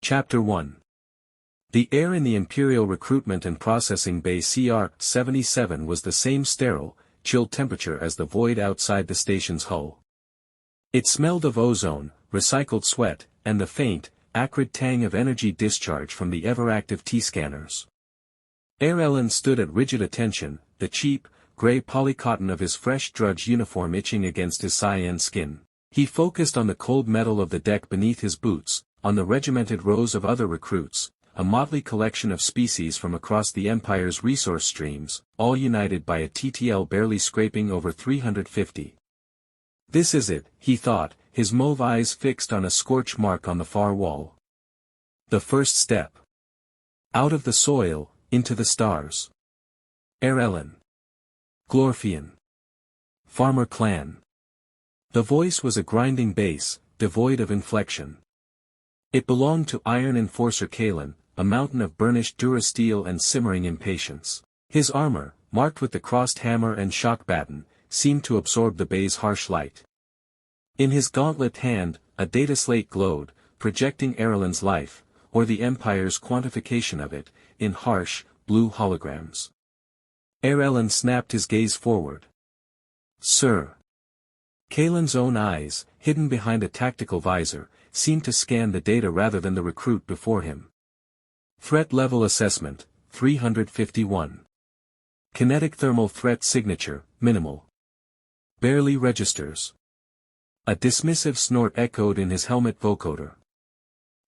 Chapter 1. The air in the Imperial Recruitment and Processing Bay CR-77 was the same sterile, chilled temperature as the void outside the station's hull. It smelled of ozone, recycled sweat, and the faint, acrid tang of energy discharge from the ever-active T-scanners. Ellen stood at rigid attention, the cheap, gray polycotton of his fresh drudge uniform itching against his cyan skin. He focused on the cold metal of the deck beneath his boots, on the regimented rows of other recruits, a motley collection of species from across the Empire's resource streams, all united by a TTL barely scraping over 350. This is it, he thought, his mauve eyes fixed on a scorch mark on the far wall. The first step. Out of the soil, into the stars. Ellen. Glorfian. Farmer clan. The voice was a grinding bass, devoid of inflection. It belonged to Iron Enforcer Kalen, a mountain of burnished durasteel and simmering impatience. His armor, marked with the crossed hammer and shock baton, seemed to absorb the bay's harsh light. In his gauntlet hand, a data slate glowed, projecting Erlen's life, or the Empire's quantification of it, in harsh, blue holograms. Ellen snapped his gaze forward. Sir. Kalen's own eyes, hidden behind a tactical visor, seemed to scan the data rather than the recruit before him. Threat level assessment, 351. Kinetic thermal threat signature, minimal. Barely registers. A dismissive snort echoed in his helmet vocoder.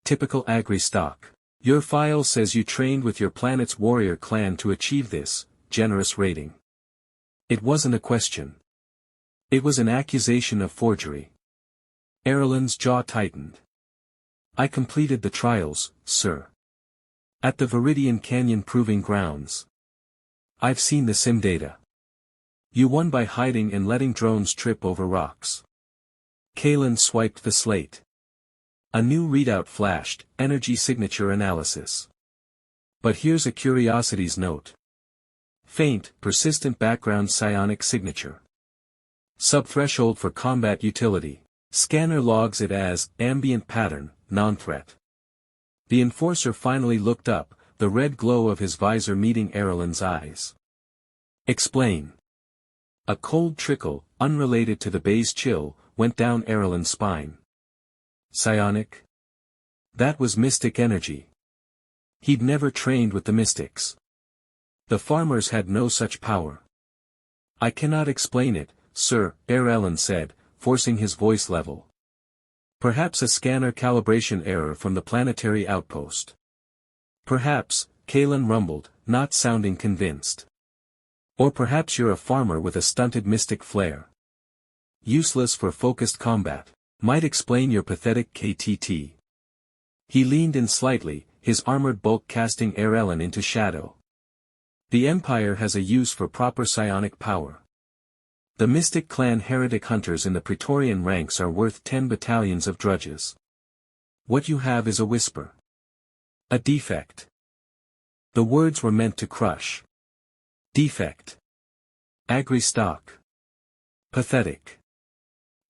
Typical agri-stock. Your file says you trained with your planet's warrior clan to achieve this, generous rating. It wasn't a question. It was an accusation of forgery. Erlen's jaw tightened. I completed the trials, sir. At the Viridian Canyon Proving Grounds. I've seen the sim data. You won by hiding and letting drones trip over rocks. Kalen swiped the slate. A new readout flashed, energy signature analysis. But here's a curiosity's note. Faint, persistent background psionic signature. Subthreshold for combat utility. Scanner logs it as ambient pattern, non-threat. The enforcer finally looked up, the red glow of his visor meeting Erlen's eyes. Explain. A cold trickle, unrelated to the bay's chill, went down Erlen's spine. Psionic? That was mystic energy. He'd never trained with the mystics. The farmers had no such power. I cannot explain it, sir, Ellen said, forcing his voice level. Perhaps a scanner calibration error from the planetary outpost. Perhaps, Kalen rumbled, not sounding convinced. Or perhaps you're a farmer with a stunted mystic flair. Useless for focused combat. Might explain your pathetic KTT. He leaned in slightly, his armored bulk casting Ellen into shadow. The Empire has a use for proper psionic power. The Mystic Clan heretic hunters in the Praetorian ranks are worth 10 battalions of drudges. What you have is a whisper. A defect. The words were meant to crush. Defect. Agri-stock. Pathetic.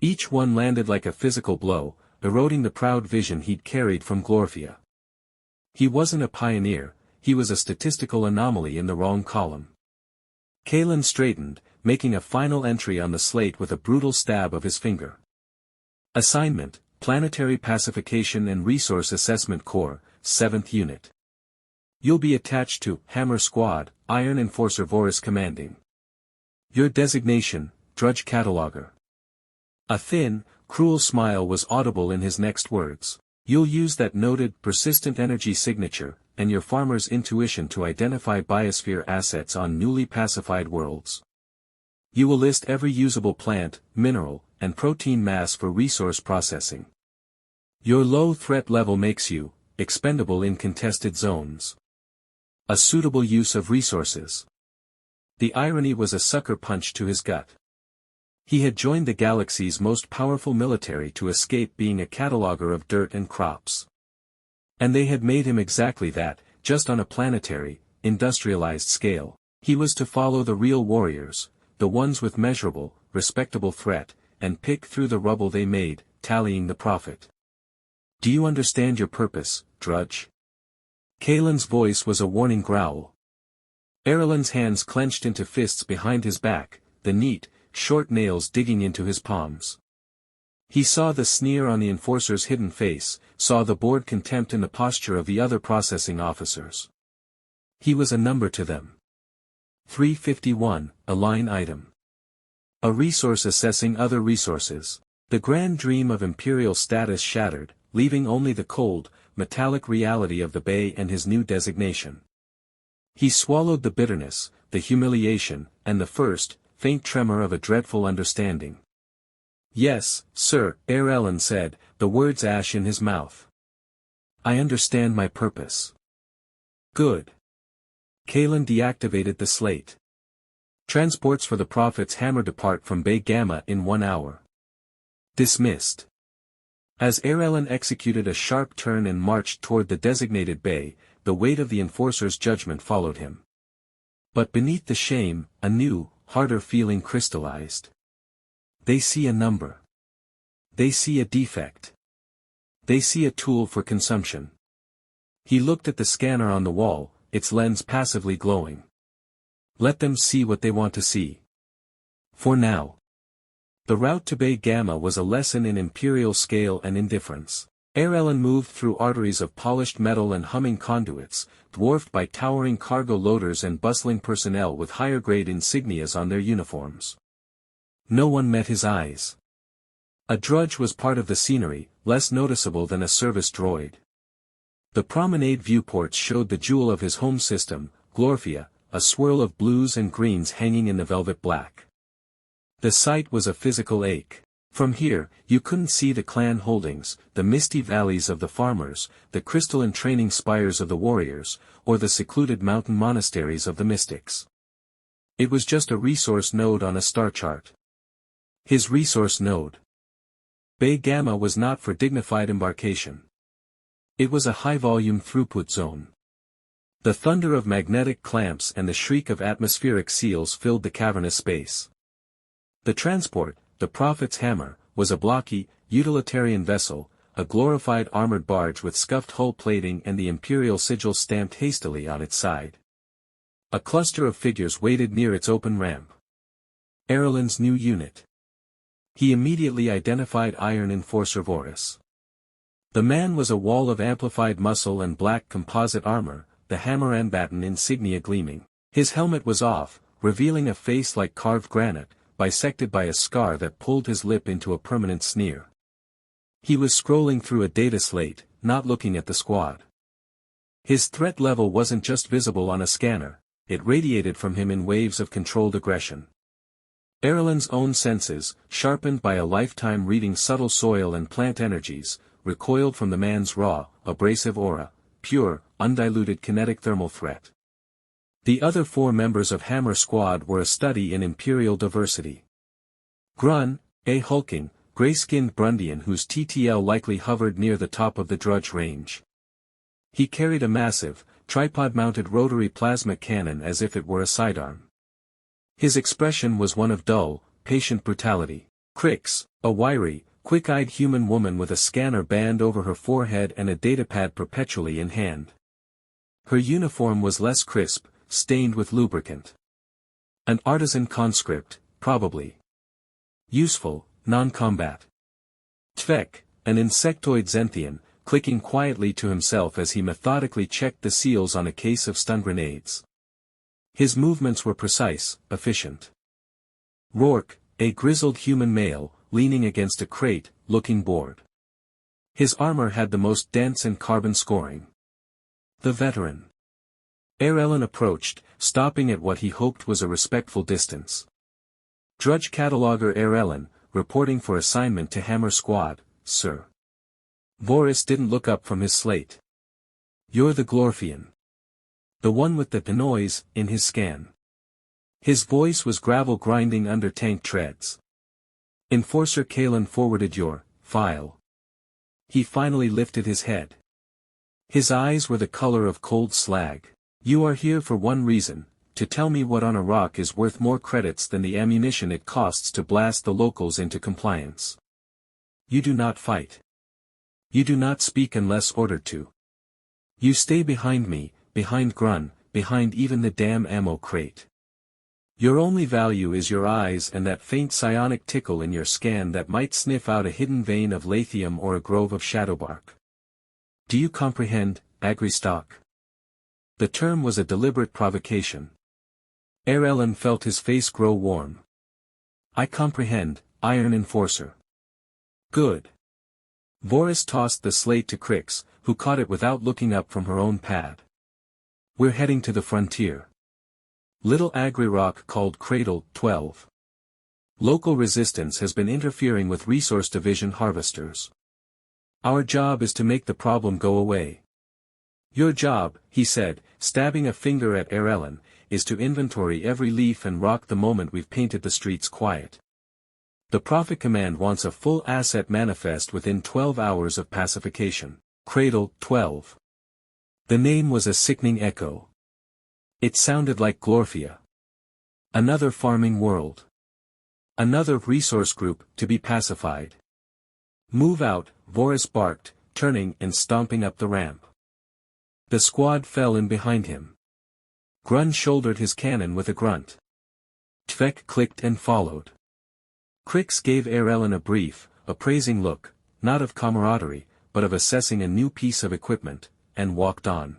Each one landed like a physical blow, eroding the proud vision he'd carried from Glorfia. He wasn't a pioneer, he was a statistical anomaly in the wrong column. Kalen straightened, making a final entry on the slate with a brutal stab of his finger. Assignment, Planetary Pacification and Resource Assessment Corps, 7th Unit. You'll be attached to Hammer Squad, Iron Enforcer Vorus Commanding. Your designation, Drudge Cataloger. A thin, cruel smile was audible in his next words. You'll use that noted, persistent energy signature, and your farmer's intuition to identify biosphere assets on newly pacified worlds. You will list every usable plant, mineral, and protein mass for resource processing. Your low threat level makes you expendable in contested zones. A suitable use of resources. The irony was a sucker punch to his gut. He had joined the galaxy's most powerful military to escape being a cataloger of dirt and crops. And they had made him exactly that, just on a planetary, industrialized scale. He was to follow the real warriors, the ones with measurable, respectable threat, and pick through the rubble they made, tallying the profit. Do you understand your purpose, drudge. Kalen's voice was a warning growl. Erlen's hands clenched into fists behind his back, the neat, short nails digging into his palms. He saw the sneer on the enforcer's hidden face, saw the bored contempt in the posture of the other processing officers. He was a number to them. 351, a line item. A resource assessing other resources. The grand dream of imperial status shattered, leaving only the cold, metallic reality of the Bay and his new designation. He swallowed the bitterness, the humiliation, and the first, faint tremor of a dreadful understanding. "Yes, sir," Erlen said, the words ash in his mouth. "I understand my purpose." "Good." Kalen deactivated the slate. Transports for the Prophet's Hammer depart from Bay Gamma in 1 hour. Dismissed. As Erlen executed a sharp turn and marched toward the designated bay, the weight of the enforcer's judgment followed him. But beneath the shame, a new, harder feeling crystallized. They see a number. They see a defect. They see a tool for consumption. He looked at the scanner on the wall, its lens passively glowing. Let them see what they want to see. For now. The route to Bay Gamma was a lesson in imperial scale and indifference. Erlen moved through arteries of polished metal and humming conduits, dwarfed by towering cargo loaders and bustling personnel with higher-grade insignias on their uniforms. No one met his eyes. A drudge was part of the scenery, less noticeable than a service droid. The promenade viewports showed the jewel of his home system, Glorfia, a swirl of blues and greens hanging in the velvet black. The sight was a physical ache. From here, you couldn't see the clan holdings, the misty valleys of the farmers, the crystalline training spires of the warriors, or the secluded mountain monasteries of the mystics. It was just a resource node on a star chart. His resource node. Bay Gamma was not for dignified embarkation. It was a high-volume throughput zone. The thunder of magnetic clamps and the shriek of atmospheric seals filled the cavernous space. The transport, the Prophet's Hammer, was a blocky, utilitarian vessel, a glorified armored barge with scuffed hull plating and the imperial sigil stamped hastily on its side. A cluster of figures waited near its open ramp. Erlen's new unit. He immediately identified Iron Enforcer Vorus. The man was a wall of amplified muscle and black composite armor, the hammer and baton insignia gleaming. His helmet was off, revealing a face like carved granite, bisected by a scar that pulled his lip into a permanent sneer. He was scrolling through a data slate, not looking at the squad. His threat level wasn't just visible on a scanner, it radiated from him in waves of controlled aggression. Erlen's own senses, sharpened by a lifetime reading subtle soil and plant energies, recoiled from the man's raw, abrasive aura, pure, undiluted kinetic thermal threat. The other 4 members of Hammer Squad were a study in imperial diversity. Grun, a hulking, gray-skinned Brundian whose TTL likely hovered near the top of the drudge range. He carried a massive, tripod-mounted rotary plasma cannon as if it were a sidearm. His expression was one of dull, patient brutality. Crix, a wiry, quick-eyed human woman with a scanner band over her forehead and a datapad perpetually in hand. Her uniform was less crisp, stained with lubricant. An artisan conscript, probably. Useful, non-combat. Tvek, an insectoid Zenthian, clicking quietly to himself as he methodically checked the seals on a case of stun grenades. His movements were precise, efficient. Rourke, a grizzled human male, leaning against a crate, looking bored. His armor had the most dense and carbon scoring. The veteran. Erlen approached, stopping at what he hoped was a respectful distance. Drudge Cataloger Erlen, reporting for assignment to Hammer Squad, sir. Vorus didn't look up from his slate. You're the Glorfian. The one with the noise, in his scan. His voice was gravel grinding under tank treads. Enforcer Kalen forwarded your file. He finally lifted his head. His eyes were the color of cold slag. You are here for one reason, to tell me what on a rock is worth more credits than the ammunition it costs to blast the locals into compliance. You do not fight. You do not speak unless ordered to. You stay behind me, behind Grun, behind even the damn ammo crate. Your only value is your eyes and that faint psionic tickle in your scan that might sniff out a hidden vein of lithium or a grove of shadowbark. Do you comprehend, Agristock? The term was a deliberate provocation. Erelen felt his face grow warm. I comprehend, Iron Enforcer. Good. Voris tossed the slate to Crix, who caught it without looking up from her own pad. We're heading to the frontier. Little Agri-Rock called Cradle 12. Local resistance has been interfering with Resource Division harvesters. Our job is to make the problem go away. Your job, he said, stabbing a finger at Erelen, is to inventory every leaf and rock the moment we've painted the streets quiet. The Prophet Command wants a full asset manifest within 12 hours of pacification. Cradle 12. The name was a sickening echo. It sounded like Glorfia. Another farming world. Another resource group to be pacified. Move out, Voris barked, turning and stomping up the ramp. The squad fell in behind him. Grun shouldered his cannon with a grunt. Tvek clicked and followed. Crix gave Erelen a brief, appraising look, not of camaraderie, but of assessing a new piece of equipment, and walked on.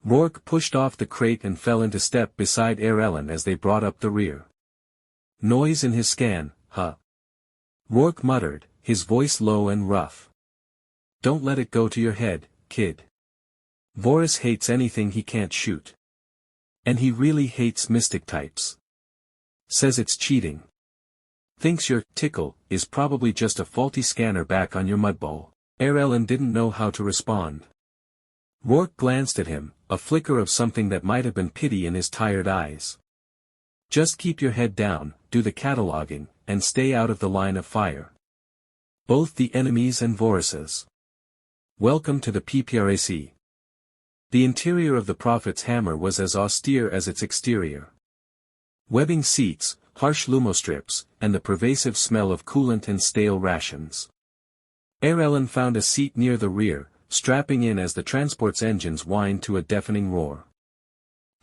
Rourke pushed off the crate and fell into step beside Erelen as they brought up the rear. Noise in his scan, huh? Rourke muttered, his voice low and rough. Don't let it go to your head, kid. Voris hates anything he can't shoot. And he really hates mystic types. Says it's cheating. Thinks your tickle is probably just a faulty scanner back on your mudball. Erelen didn't know how to respond. Rourke glanced at him, a flicker of something that might have been pity in his tired eyes. Just keep your head down, do the cataloging, and stay out of the line of fire. Both the enemies and Voris's. Welcome to the PPRAC. The interior of the Prophet's hammer was as austere as its exterior. Webbing seats, harsh lumostrips, and the pervasive smell of coolant and stale rations. Erelen found a seat near the rear, strapping in as the transport's engines whined to a deafening roar.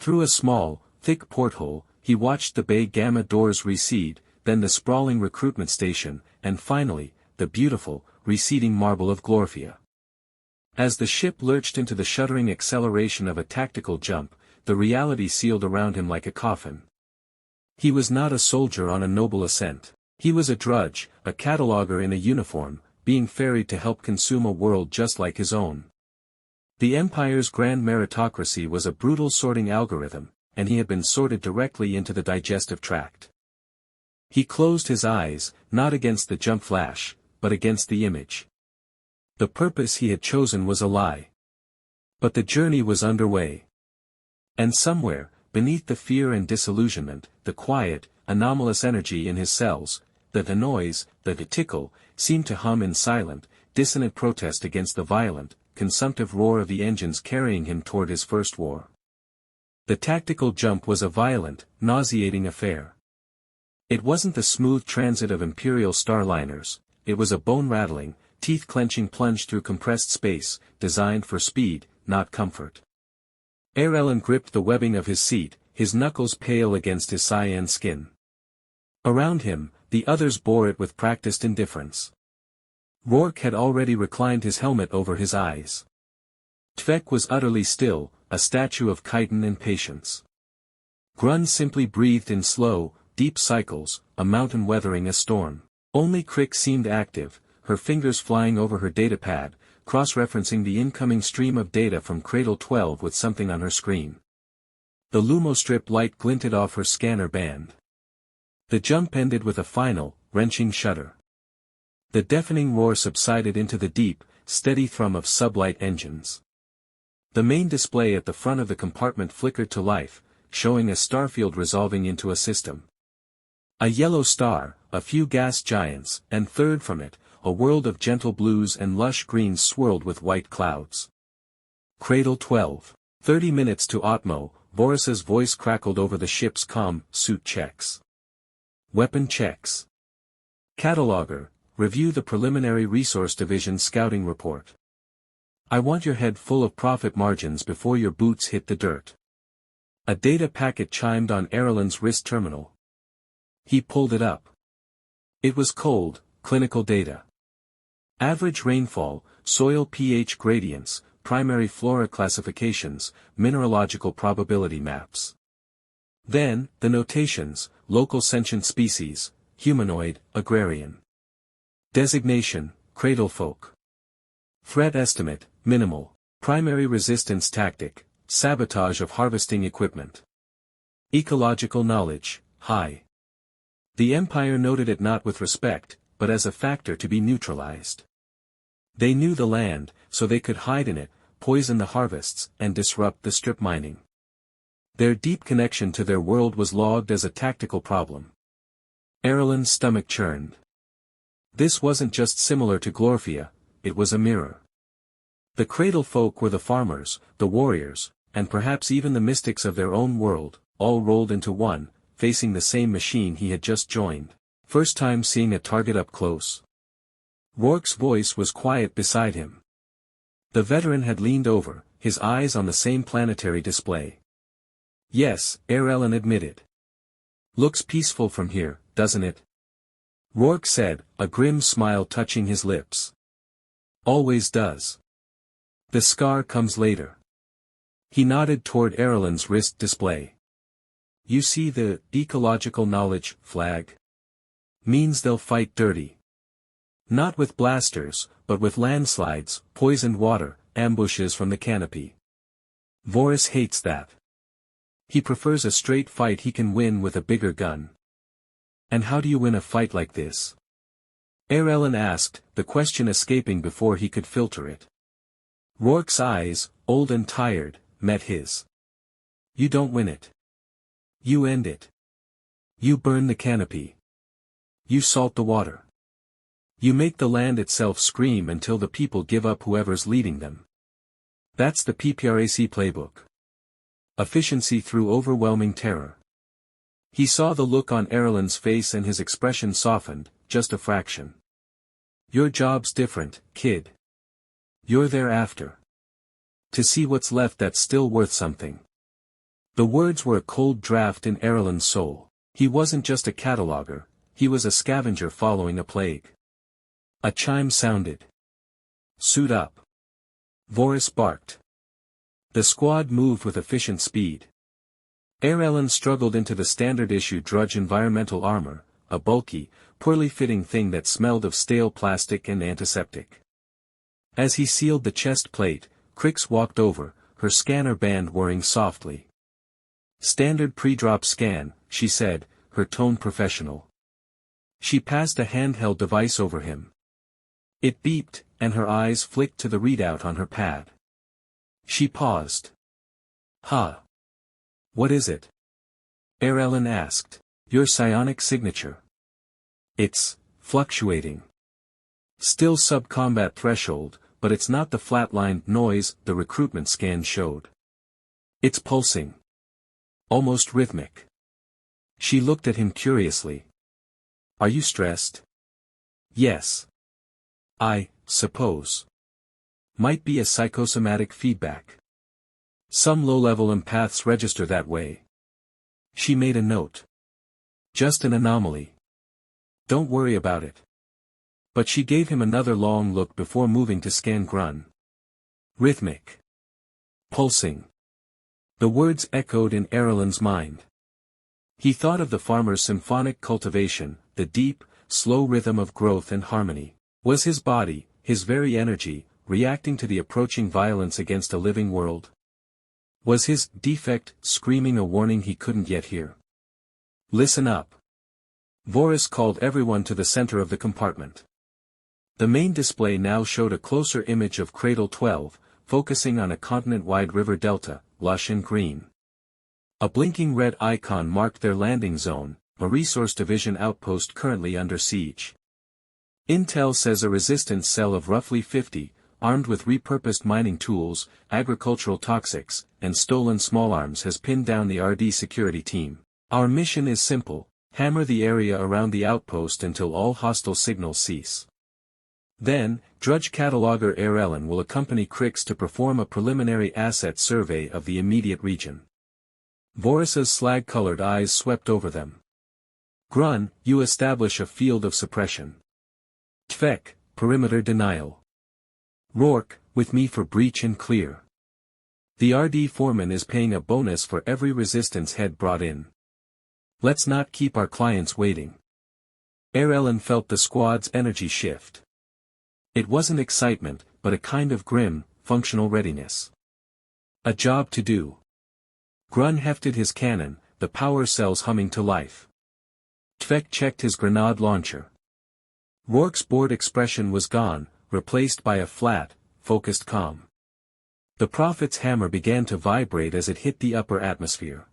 Through a small, thick porthole, he watched the bay gamma doors recede, then the sprawling recruitment station, and finally, the beautiful, receding marble of Glorfia. As the ship lurched into the shuddering acceleration of a tactical jump, the reality sealed around him like a coffin. He was not a soldier on a noble ascent. He was a drudge, a cataloger in a uniform, being ferried to help consume a world just like his own. The Empire's grand meritocracy was a brutal sorting algorithm, and he had been sorted directly into the digestive tract. He closed his eyes, not against the jump flash, but against the image. The purpose he had chosen was a lie. But the journey was underway. And somewhere, beneath the fear and disillusionment, the quiet, anomalous energy in his cells, the noise, the tickle, seemed to hum in silent, dissonant protest against the violent, consumptive roar of the engines carrying him toward his first war. The tactical jump was a violent, nauseating affair. It wasn't the smooth transit of Imperial starliners, it was a bone-rattling, teeth-clenching plunge through compressed space, designed for speed, not comfort. Erelen gripped the webbing of his seat, his knuckles pale against his cyan skin. Around him, the others bore it with practiced indifference. Rourke had already reclined his helmet over his eyes. Tvek was utterly still, a statue of chitin and patience. Grun simply breathed in slow, deep cycles, a mountain weathering a storm. Only Crick seemed active, her fingers flying over her datapad, cross-referencing the incoming stream of data from Cradle 12 with something on her screen. The lumostrip light glinted off her scanner band. The jump ended with a final, wrenching shudder. The deafening roar subsided into the deep, steady thrum of sublight engines. The main display at the front of the compartment flickered to life, showing a starfield resolving into a system. A yellow star, a few gas giants, and third from it, a world of gentle blues and lush greens swirled with white clouds. Cradle 12. 30 minutes to Otmo, Voris's voice crackled over the ship's comm, suit checks. Weapon checks. Cataloger, review the preliminary Resource Division scouting report. I want your head full of profit margins before your boots hit the dirt. A data packet chimed on Erlen's wrist terminal. He pulled it up. It was cold, clinical data. Average rainfall, soil pH gradients, primary flora classifications, mineralogical probability maps. Then, the notations: local sentient species, humanoid, agrarian. Designation: cradlefolk. Threat estimate: minimal. Primary resistance tactic: sabotage of harvesting equipment. Ecological knowledge: high. The Empire noted it not with respect, but as a factor to be neutralized. They knew the land, so they could hide in it, poison the harvests, and disrupt the strip mining. Their deep connection to their world was logged as a tactical problem. Erlen's stomach churned. This wasn't just similar to Glorfia, it was a mirror. The cradle folk were the farmers, the warriors, and perhaps even the mystics of their own world, all rolled into one, facing the same machine he had just joined. First time seeing a target up close. Rourke's voice was quiet beside him. The veteran had leaned over, his eyes on the same planetary display. Yes, Erlen admitted. Looks peaceful from here, doesn't it? Rourke said, a grim smile touching his lips. Always does. The scar comes later. He nodded toward Erlen's wrist display. You see the ecological knowledge flag? Means they'll fight dirty. Not with blasters, but with landslides, poisoned water, ambushes from the canopy. Voris hates that. He prefers a straight fight he can win with a bigger gun. And how do you win a fight like this? Erlen asked, the question escaping before he could filter it. Rourke's eyes, old and tired, met his. You don't win it. You end it. You burn the canopy. You salt the water. You make the land itself scream until the people give up whoever's leading them. That's the PPRAC playbook. Efficiency through overwhelming terror. He saw the look on Erlen's face and his expression softened, just a fraction. Your job's different, kid. You're there after. To see what's left that's still worth something. The words were a cold draft in Erlen's soul. He wasn't just a cataloger, he was a scavenger following a plague. A chime sounded. Suit up. Voris barked. The squad moved with efficient speed. Erlen struggled into the standard-issue Drudge environmental armor, a bulky, poorly fitting thing that smelled of stale plastic and antiseptic. As he sealed the chest plate, Crix walked over, her scanner band whirring softly. Standard pre-drop scan, she said, her tone professional. She passed a handheld device over him. It beeped, and her eyes flicked to the readout on her pad. She paused. Huh. What is it? Erlen asked. Your psionic signature. It's fluctuating. Still sub-combat threshold, but it's not the flatlined noise the recruitment scan showed. It's pulsing. Almost rhythmic. She looked at him curiously. Are you stressed? Yes. I suppose. Might be a psychosomatic feedback. Some low-level empaths register that way. She made a note. Just an anomaly. Don't worry about it. But she gave him another long look before moving to scan Grun. Rhythmic. Pulsing. The words echoed in Erlen's mind. He thought of the farmer's symphonic cultivation, the deep, slow rhythm of growth and harmony. Was his body, his very energy, reacting to the approaching violence against a living world? Was his defect screaming a warning he couldn't yet hear? Listen up. Voris called everyone to the center of the compartment. The main display now showed a closer image of Cradle 12, focusing on a continent-wide river delta, lush and green. A blinking red icon marked their landing zone, a resource division outpost currently under siege. Intel says a resistance cell of roughly 50, armed with repurposed mining tools, agricultural toxics, and stolen small arms has pinned down the RD security team. Our mission is simple, hammer the area around the outpost until all hostile signals cease. Then, Drudge Cataloger Ellen will accompany Crix to perform a preliminary asset survey of the immediate region. Voris's slag-colored eyes swept over them. Grun, you establish a field of suppression. Tvek, perimeter denial. Rourke, with me for breach and clear. The RD foreman is paying a bonus for every resistance head brought in. Let's not keep our clients waiting. Ellen felt the squad's energy shift. It wasn't excitement, but a kind of grim, functional readiness. A job to do. Grun hefted his cannon, the power cells humming to life. Tvek checked his grenade launcher. Rourke's bored expression was gone, replaced by a flat, focused calm. The Prophet's hammer began to vibrate as it hit the upper atmosphere.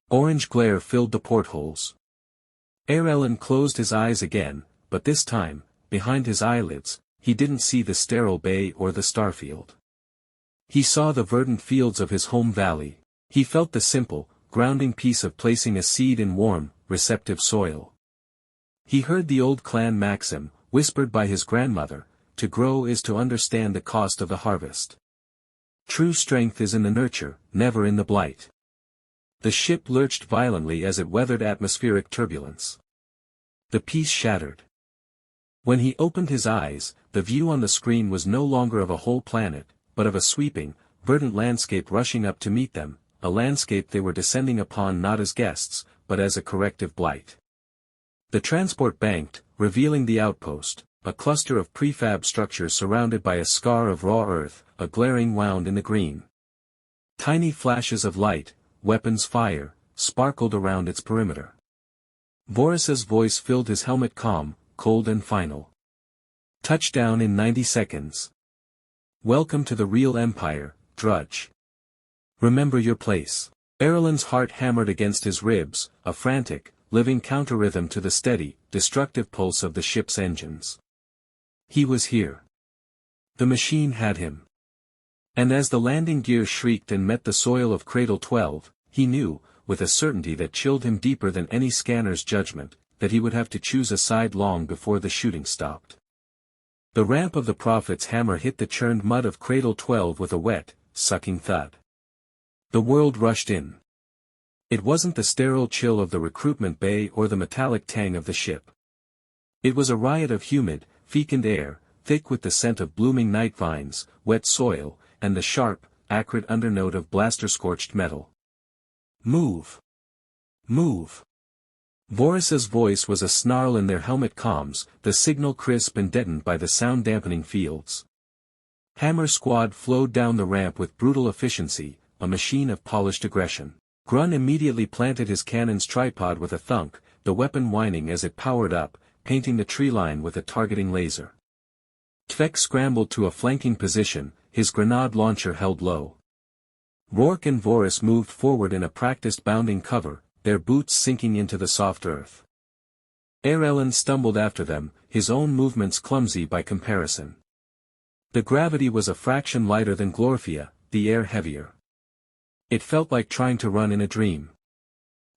Orange glare filled the portholes. Ellen closed his eyes again, but this time, behind his eyelids, he didn't see the sterile bay or the starfield. He saw the verdant fields of his home valley. He felt the simple, grounding peace of placing a seed in warm, receptive soil. He heard the old clan maxim, whispered by his grandmother, to grow is to understand the cost of the harvest. True strength is in the nurture, never in the blight. The ship lurched violently as it weathered atmospheric turbulence. The peace shattered. When he opened his eyes, the view on the screen was no longer of a whole planet, but of a sweeping, verdant landscape rushing up to meet them, a landscape they were descending upon not as guests, but as a corrective blight. The transport banked, revealing the outpost, a cluster of prefab structures surrounded by a scar of raw earth, a glaring wound in the green. Tiny flashes of light, weapons fire, sparkled around its perimeter. Voris's voice filled his helmet calm, cold and final. Touchdown in 90 seconds. Welcome to the real empire, Drudge. Remember your place. Erlen's heart hammered against his ribs, a frantic, living counter-rhythm to the steady, destructive pulse of the ship's engines. He was here. The machine had him. And as the landing gear shrieked and met the soil of Cradle 12, he knew, with a certainty that chilled him deeper than any scanner's judgment, that he would have to choose a side long before the shooting stopped. The ramp of the Prophet's hammer hit the churned mud of Cradle 12 with a wet, sucking thud. The world rushed in. It wasn't the sterile chill of the recruitment bay or the metallic tang of the ship. It was a riot of humid, fecund air, thick with the scent of blooming night vines, wet soil, and the sharp, acrid undernote of blaster-scorched metal. Move! Move! Voris's voice was a snarl in their helmet comms, the signal crisp and deadened by the sound-dampening fields. Hammer Squad flowed down the ramp with brutal efficiency, a machine of polished aggression. Grun immediately planted his cannon's tripod with a thunk, the weapon whining as it powered up, painting the tree line with a targeting laser. Tvek scrambled to a flanking position, his grenade launcher held low. Rourke and Voris moved forward in a practiced bounding cover, their boots sinking into the soft earth. Ellen stumbled after them, his own movements clumsy by comparison. The gravity was a fraction lighter than Glorfia, the air heavier. It felt like trying to run in a dream.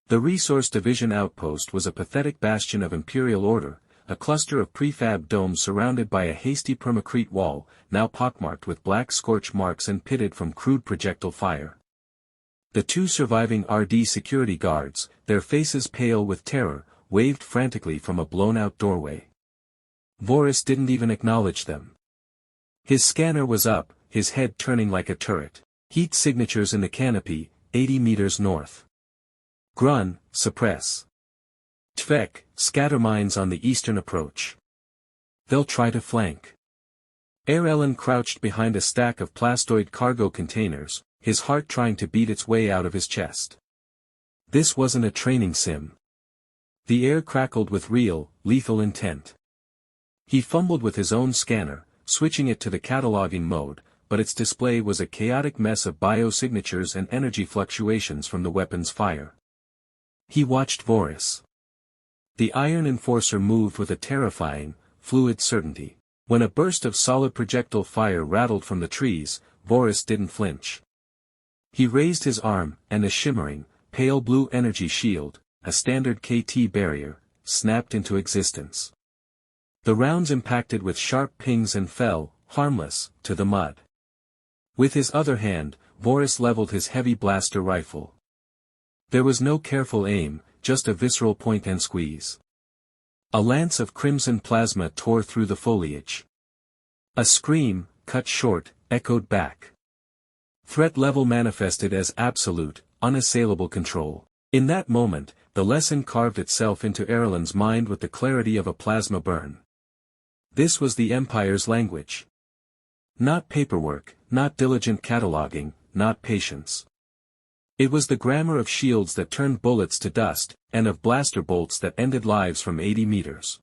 The Resource Division outpost was a pathetic bastion of imperial order, a cluster of prefab domes surrounded by a hasty permacrete wall, now pockmarked with black scorch marks and pitted from crude projectile fire. The two surviving RD security guards, their faces pale with terror, waved frantically from a blown-out doorway. Voris didn't even acknowledge them. His scanner was up, his head turning like a turret. Heat signatures in the canopy, 80 meters north. Grun, suppress. Tvek, scatter mines on the eastern approach. They'll try to flank. Ellen crouched behind a stack of plastoid cargo containers, his heart trying to beat its way out of his chest. This wasn't a training sim. The air crackled with real, lethal intent. He fumbled with his own scanner, switching it to the cataloging mode, but its display was a chaotic mess of biosignatures and energy fluctuations from the weapon's fire. He watched Voris. The Iron Enforcer moved with a terrifying, fluid certainty. When a burst of solid projectile fire rattled from the trees, Voris didn't flinch. He raised his arm, and a shimmering, pale blue energy shield, a standard KT barrier, snapped into existence. The rounds impacted with sharp pings and fell, harmless, to the mud. With his other hand, Voris leveled his heavy blaster rifle. There was no careful aim, just a visceral point and squeeze. A lance of crimson plasma tore through the foliage. A scream, cut short, echoed back. Threat level manifested as absolute, unassailable control. In that moment, the lesson carved itself into Erlen's mind with the clarity of a plasma burn. This was the Empire's language. Not paperwork, not diligent cataloging, not patience. It was the grammar of shields that turned bullets to dust, and of blaster bolts that ended lives from 80 meters.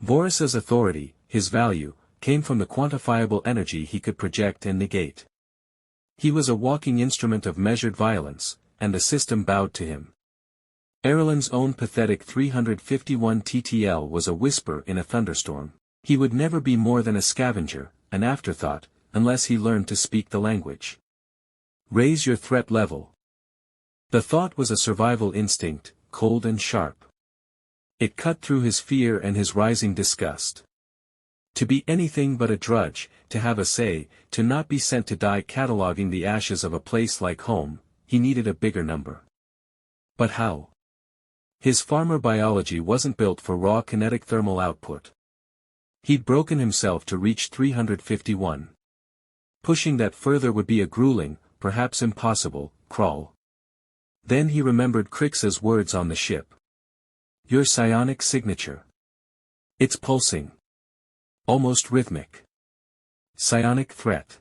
Voris's authority, his value, came from the quantifiable energy he could project and negate. He was a walking instrument of measured violence, and the system bowed to him. Erlen's own pathetic 351 TTL was a whisper in a thunderstorm. He would never be more than a scavenger, an afterthought, unless he learned to speak the language. Raise your threat level. The thought was a survival instinct, cold and sharp. It cut through his fear and his rising disgust. To be anything but a drudge, to have a say, to not be sent to die cataloging the ashes of a place like home, he needed a bigger number. But how? His farmer biology wasn't built for raw kinetic thermal output. He'd broken himself to reach 351. Pushing that further would be a grueling, perhaps impossible, crawl. Then he remembered Crix's words on the ship. Your psionic signature. It's pulsing. Almost rhythmic. Psionic threat.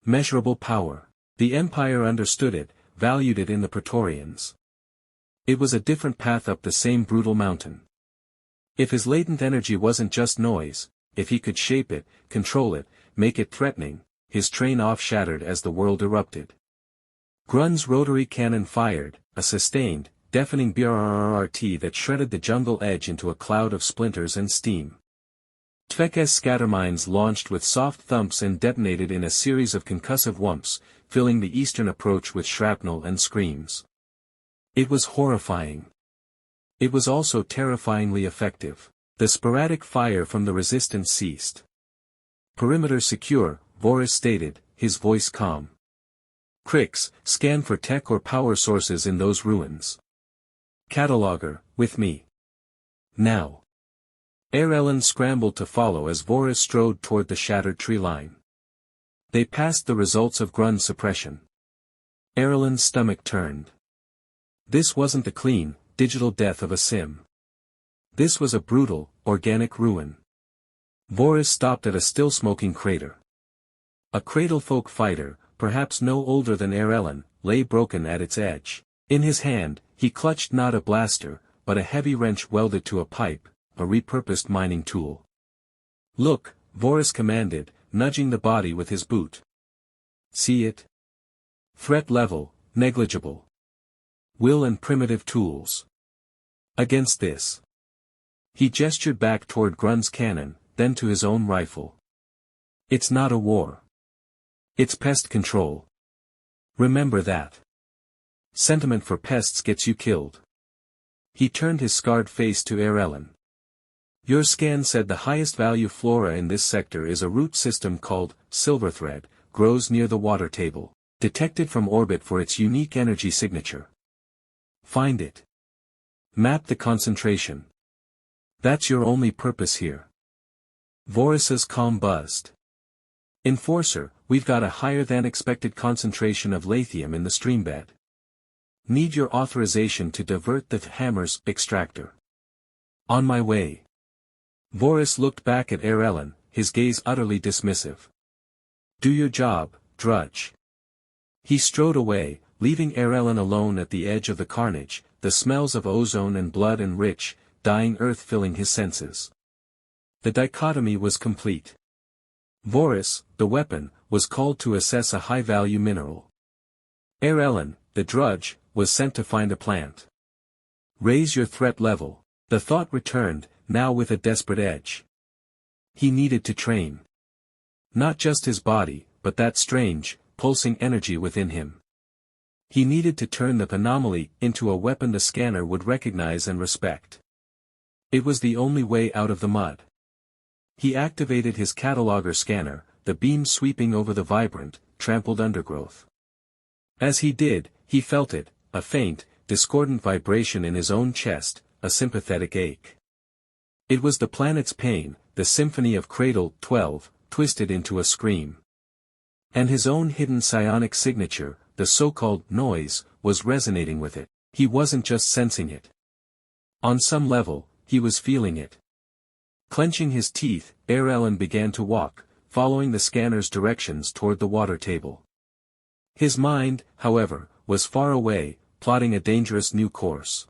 Measurable power. The Empire understood it, valued it in the Praetorians. It was a different path up the same brutal mountain. If his latent energy wasn't just noise, if he could shape it, control it, make it threatening, his train off shattered as the world erupted. Grun's rotary cannon fired, a sustained, deafening BRRRT that shredded the jungle edge into a cloud of splinters and steam. Tvek's scattermines launched with soft thumps and detonated in a series of concussive whumps, filling the eastern approach with shrapnel and screams. It was horrifying. It was also terrifyingly effective. The sporadic fire from the resistance ceased. Perimeter secure, Voris stated, his voice calm. Crix, scan for tech or power sources in those ruins. Cataloger, with me. Now. Erlen scrambled to follow as Voris strode toward the shattered tree line. They passed the results of Grun's suppression. Erlen's stomach turned. This wasn't the clean, digital death of a sim. This was a brutal, organic ruin. Voris stopped at a still-smoking crater. A cradlefolk fighter, perhaps no older than Erlen, lay broken at its edge. In his hand, he clutched not a blaster, but a heavy wrench welded to a pipe, a repurposed mining tool. Look, Voris commanded, nudging the body with his boot. See it? Threat level, negligible. Will and primitive tools. Against this. He gestured back toward Grun's cannon, then to his own rifle. It's not a war. It's pest control. Remember that. Sentiment for pests gets you killed. He turned his scarred face to Erlen. Your scan said the highest value flora in this sector is a root system called silverthread, grows near the water table, detected from orbit for its unique energy signature. Find it. Map the concentration. That's your only purpose here. Voris's calm buzzed. Enforcer, we've got a higher than expected concentration of lithium in the streambed. Need your authorization to divert the hammer's extractor. On my way. Voris looked back at Erlen, his gaze utterly dismissive. Do your job, drudge. He strode away, leaving Erlen alone at the edge of the carnage, the smells of ozone and blood and rich, dying earth filling his senses. The dichotomy was complete. Voris, the weapon, was called to assess a high-value mineral. Erlen, the drudge, was sent to find a plant. Raise your threat level. The thought returned, now with a desperate edge. He needed to train. Not just his body, but that strange, pulsing energy within him. He needed to turn the anomaly into a weapon the scanner would recognize and respect. It was the only way out of the mud. He activated his cataloger scanner, the beam sweeping over the vibrant, trampled undergrowth. As he did, he felt it, a faint, discordant vibration in his own chest, a sympathetic ache. It was the planet's pain, the symphony of Cradle 12, twisted into a scream. And his own hidden psionic signature, the so-called noise, was resonating with it. He wasn't just sensing it. On some level, he was feeling it. Clenching his teeth, Ellen began to walk, following the scanner's directions toward the water table. His mind, however, was far away, plotting a dangerous new course.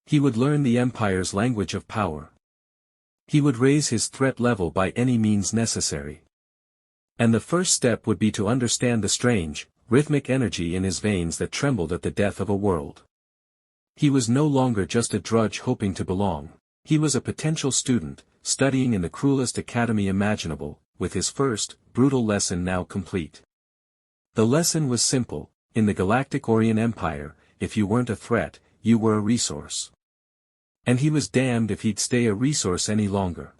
He would learn the Empire's language of power. He would raise his threat level by any means necessary. And the first step would be to understand the strange, rhythmic energy in his veins that trembled at the death of a world. He was no longer just a drudge hoping to belong. He was a potential student, studying in the cruelest academy imaginable, with his first, brutal lesson now complete. The lesson was simple: in the Galactic Orient Empire, if you weren't a threat, you were a resource. And he was damned if he'd stay a resource any longer.